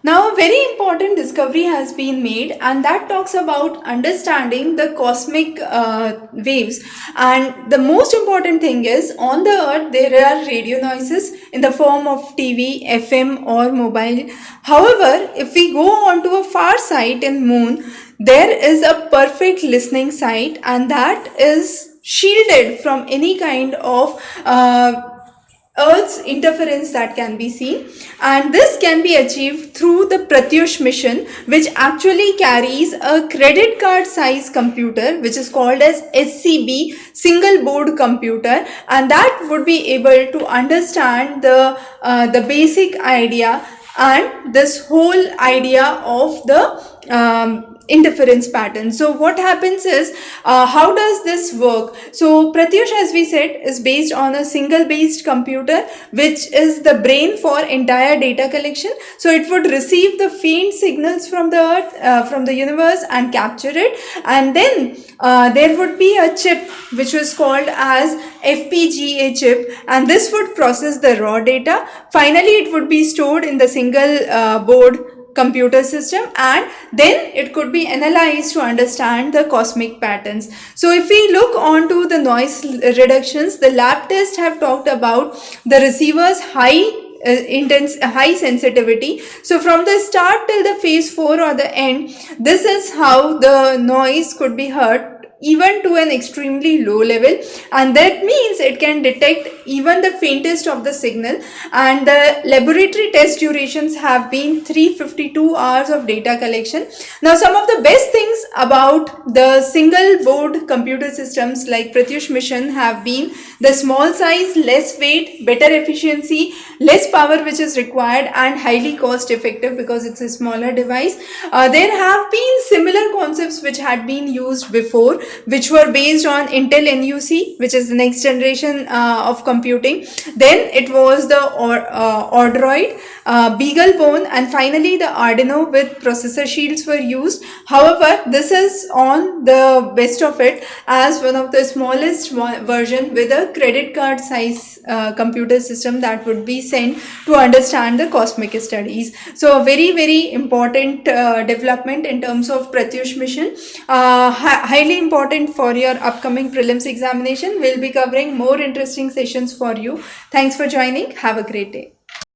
Now, a very important discovery has been made, and that talks about understanding the cosmic waves. And the most important thing is, on the Earth, there are radio noises in the form of TV, FM, or mobile. However, if we go on to a far site in Moon, there is a perfect listening site, and that is shielded from any kind of Earth's interference that can be seen, and this can be achieved through the Pratyush mission, which actually carries a credit card size computer, which is called as SCB, single board computer, and that would be able to understand the basic idea and this whole idea of the interference pattern. So what happens is, how does this work? So Pratyush, as we said, is based on a single based computer, which is the brain for entire data collection. So it would receive the faint signals from the earth, from the universe, and capture it, and then there would be a chip which was called as FPGA chip, and this would process the raw data. Finally, it would be stored in the single board computer system, and then it could be analyzed to understand the cosmic patterns. So if we look on to the noise reductions, the lab tests have talked about the receiver's high sensitivity. So from the start till the phase 4 or the end, this is how the noise could be heard, even to an extremely low level, and that means it can detect even the faintest of the signal. And the laboratory test durations have been 352 hours of data collection. Now, some of the best things about the single board computer systems like Pratyush mission have been the small size, less weight, better efficiency, less power which is required, and highly cost effective because it's a smaller device. There have been similar concepts which had been used before, which were based on Intel NUC, which is the next generation of computing. Then it was the Odroid, BeagleBone, and finally the Arduino with processor shields were used. However, this is on the best of it as one of the smallest version with a credit card size computer system that would be sent to understand the cosmic studies. So a very, very important development in terms of Pratyush mission. Highly important for your upcoming prelims examination. We'll be covering more interesting sessions for you. Thanks for joining. Have a great day.